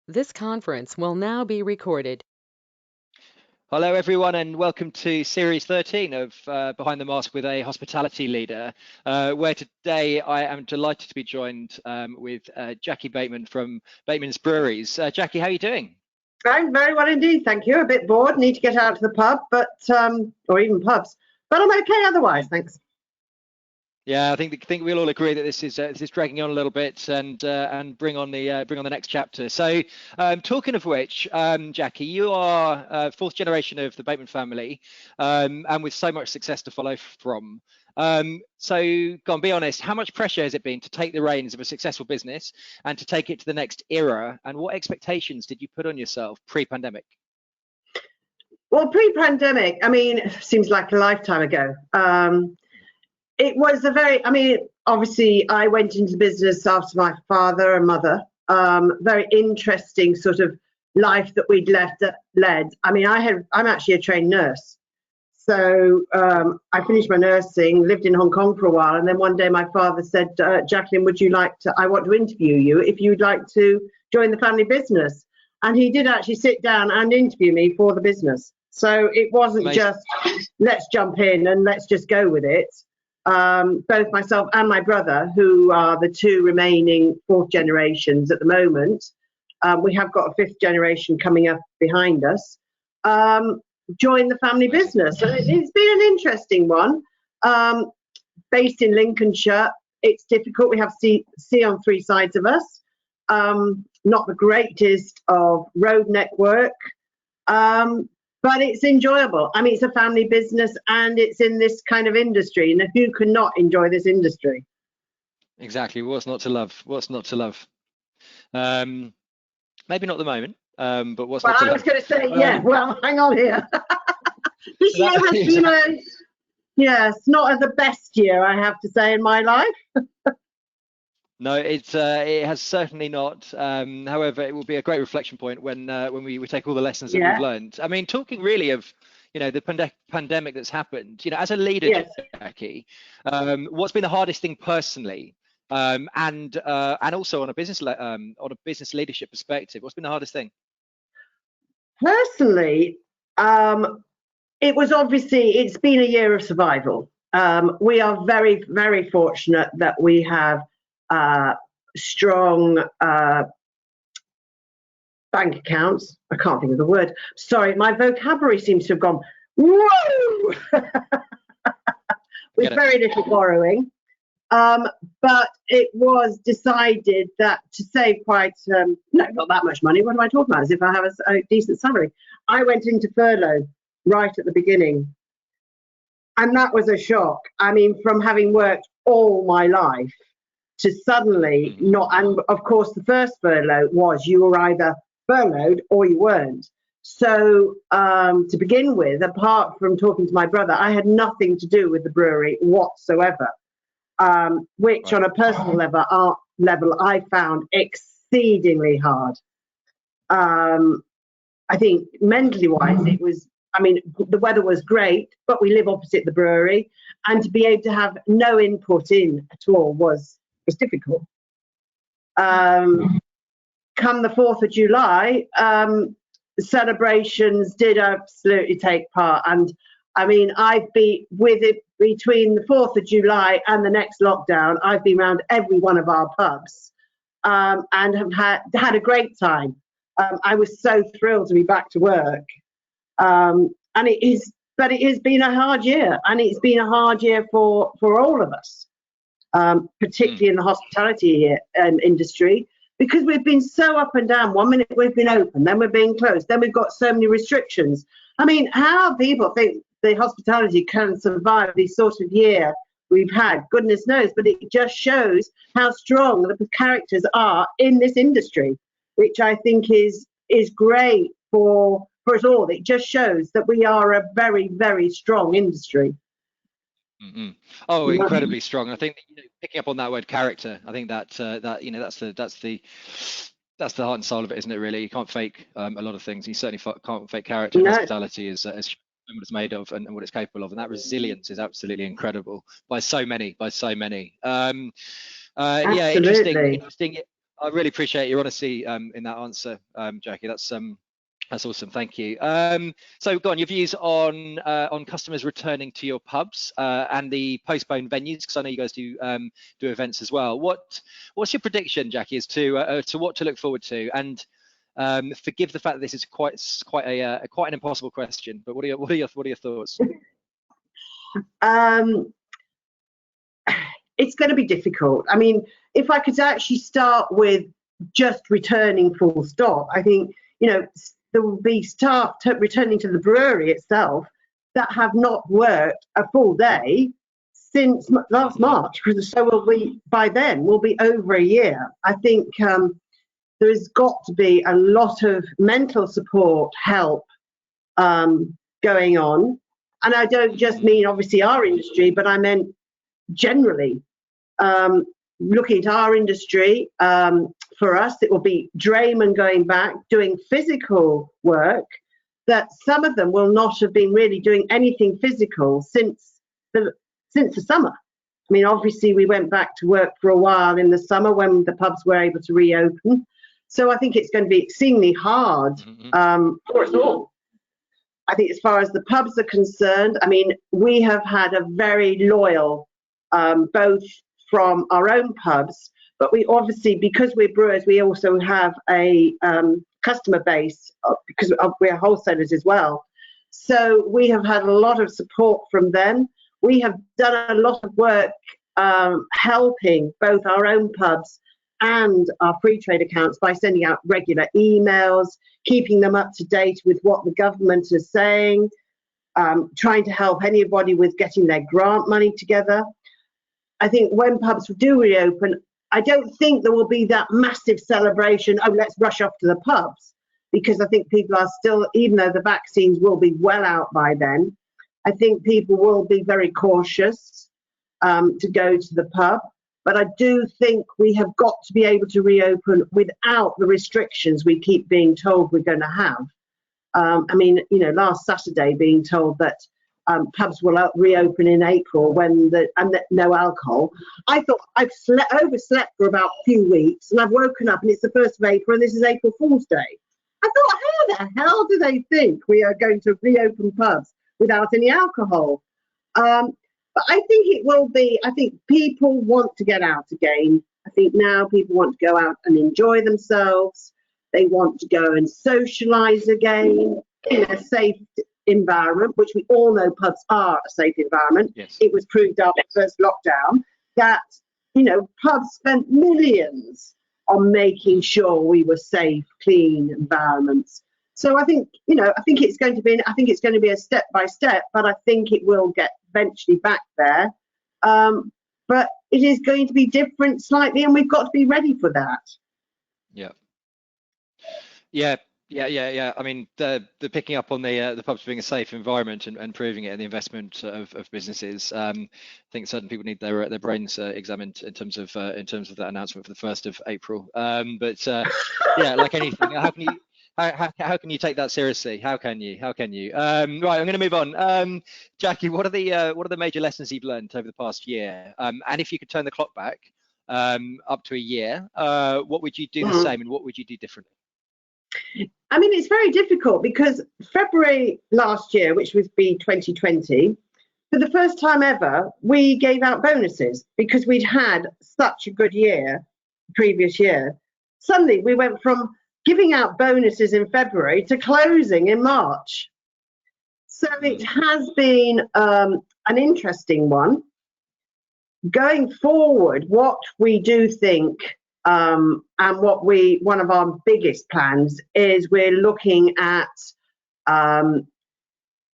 This conference will now be recorded. Hello, everyone, and welcome to Series 13 of Behind the Mask with a Hospitality Leader, where today I am delighted to be joined with Jaclyn Bateman from Batemans Brewers. Jackie, how are you doing? I'm very well indeed, thank you. A bit bored, need to get out to the pub, but or even pubs, but I'm okay otherwise, thanks. Yeah, I think we'll all agree that this is dragging on a little bit, and bring on the next chapter. So, talking of which, Jackie, you are fourth generation of the Bateman family, and with so much success to follow from. So, go on, be honest. How much pressure has it been to take the reins of a successful business and to take it to the next era? And what expectations did you put on yourself pre-pandemic? Well, pre-pandemic, I mean, it seems like a lifetime ago. It was obviously I went into business after my father and mother. Very interesting sort of life that we'd led. I mean, I'm actually a trained nurse. So I finished my nursing, lived in Hong Kong for a while, and then one day my father said, Jaclyn, I want to interview you if you'd like to join the family business. And he did actually sit down and interview me for the business. So it wasn't Amazing. just let's jump in and let's just go with it. Both myself and my brother, who are the two remaining fourth generations at the moment, we have got a fifth generation coming up behind us, joined the family business. And it's been an interesting one. Based in Lincolnshire, it's difficult. We have sea on three sides of us. Not the greatest of road network. But it's enjoyable. I mean, it's a family business and it's in this kind of industry. And who cannot enjoy this industry? Exactly. What's not to love? What's not to love? Maybe not at the moment, but what's not to love? I was going to say, yeah, well, hang on here. This year has been not the best year, I have to say, in my life. No, it has certainly not. However, it will be a great reflection point when we take all the lessons that we've learned. I mean, talking really of the pandemic that's happened. As a leader, Jackie, what's been the hardest thing personally, and also on a business leadership perspective? What's been the hardest thing? Personally, it was it's been a year of survival. We are very, very fortunate that we have strong bank accounts. I can't think of the word. Sorry, my vocabulary seems to have gone whoa with very little borrowing. But it was decided that to save not that much money. What am I talking about? As if I have a decent salary. I went into furlough right at the beginning, and that was a shock. I mean, from having worked all my life to suddenly not, and of course the first furlough was you were either furloughed or you weren't. So to begin with, apart from talking to my brother, I had nothing to do with the brewery whatsoever, which on a personal level I found exceedingly hard. I think mentally wise, it was, I mean, the weather was great, but we live opposite the brewery, and to be able to have no input in at all was difficult. Come the 4th of July, celebrations did absolutely take part. And I mean, I've been with it between the 4th of July and the next lockdown. I've been around every one of our pubs, and have had a great time. I was so thrilled to be back to work. And it has been a hard year, and it's been a hard year for all of us. Particularly in the hospitality industry, because we've been so up and down. 1 minute we've been open, then we're being closed, then we've got so many restrictions. I mean, how people think the hospitality can survive this sort of year we've had, goodness knows, but it just shows how strong the characters are in this industry, which I think is great for us all. It just shows that we are a very, very strong industry. Oh, incredibly strong. I think picking up on that word character, I think that's the heart and soul of it, isn't it? Really, you can't fake a lot of things. You certainly can't fake character. No. Hospitality is what it's made of and what it's capable of, and that resilience is absolutely incredible by so many. Yeah, interesting. I really appreciate your honesty in that answer, Jackie. That's awesome. Thank you. So, go on, your views on customers returning to your pubs and the postponed venues, because I know you guys do events as well. What's your prediction, Jackie, as to what to look forward to? And forgive the fact that this is quite an impossible question, but what are your thoughts? It's going to be difficult. I mean, if I could actually start with just returning full stop, I think, there will be staff returning to the brewery itself that have not worked a full day since last March, because so will we, by then, will be over a year. I think there's got to be a lot of mental support, help going on. And I don't just mean, obviously, our industry, but I meant generally. Looking at our industry, for us, it will be draymen going back, doing physical work, that some of them will not have been really doing anything physical since the summer. I mean, obviously, we went back to work for a while in the summer when the pubs were able to reopen. So I think it's going to be extremely hard for us all. I think as far as the pubs are concerned, I mean, we have had a very loyal, both from our own pubs, but we obviously, because we're brewers, we also have a customer base because we're wholesalers as well. So we have had a lot of support from them. We have done a lot of work helping both our own pubs and our free trade accounts by sending out regular emails, keeping them up to date with what the government is saying, trying to help anybody with getting their grant money together. I think when pubs do reopen, I don't think there will be that massive celebration, oh, let's rush off to the pubs, because I think people are still, even though the vaccines will be well out by then, I think people will be very cautious to go to the pub. But I do think we have got to be able to reopen without the restrictions we keep being told we're going to have. I mean, last Saturday being told that pubs will reopen in April and no alcohol. I thought I've overslept for about a few weeks, and I've woken up and it's the 1st of April and this is April Fool's Day. I thought, how the hell do they think we are going to reopen pubs without any alcohol? But I think it will be, I think people want to get out again. I think now people want to go out and enjoy themselves. They want to go and socialise again in a safe environment, which we all know pubs are a safe environment. Yes. It was proved after the first lockdown that, pubs spent millions on making sure we were safe, clean environments. So I think, I think it's going to be a step by step, but I think it will get eventually back there. But it is going to be different slightly, and we've got to be ready for that. Yeah. I mean, the picking up on the pubs being a safe environment and proving it, and the investment of businesses. I think certain people need their brains examined in terms of that announcement for the 1st of April. Yeah, like anything, how can you take that seriously? How can you? Right, I'm going to move on. Jackie, what are the major lessons you've learned over the past year? And if you could turn the clock back up to a year, what would you do the same, and what would you do differently? I mean, it's very difficult because February last year, which would be 2020, for the first time ever, we gave out bonuses because we'd had such a good year the previous year. Suddenly, we went from giving out bonuses in February to closing in March. So it has been an interesting one. Going forward, what we do think and one of our biggest plans is we're looking at,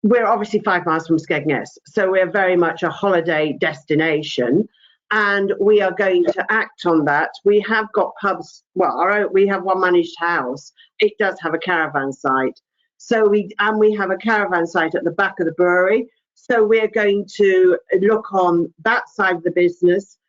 we're obviously 5 miles from Skegness, so we're very much a holiday destination, and we are going to act on that. We have got pubs, we have one managed house. It does have a caravan site. So we have a caravan site at the back of the brewery. So we're going to look on that side of the business.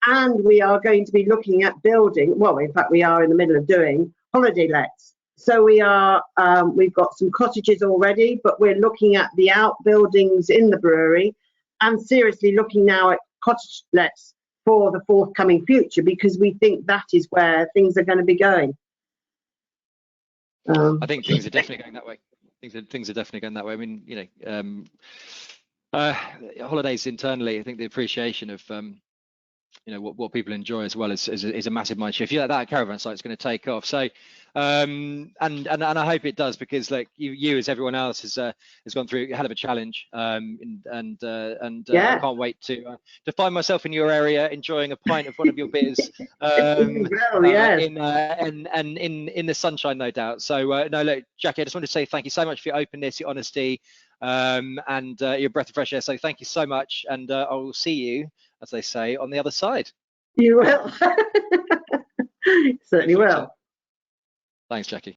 And we are going to be looking at building, well, in fact, we are in the middle of doing holiday lets. So we've got some cottages already, but we're looking at the outbuildings in the brewery and seriously looking now at cottage lets for the forthcoming future, because we think that is where things are going to be going. I think things are definitely going that way. Things are definitely going that way. I mean, you know, holidays internally, I think the appreciation of you know what people enjoy as well is a massive mind shift. Yeah, that caravan site is going to take off. So and I hope it does, because like you as everyone else has gone through a hell of a challenge, and Yeah. I can't wait to find myself in your area enjoying a pint of one of your beers Well, yes. in the sunshine, no doubt. So no, look, Jackie, I just want to say thank you so much for your openness, your honesty, and your breath of fresh air. So thank you so much, and I will see you, as they say, on the other side. You will. Certainly will. Thanks, Jackie.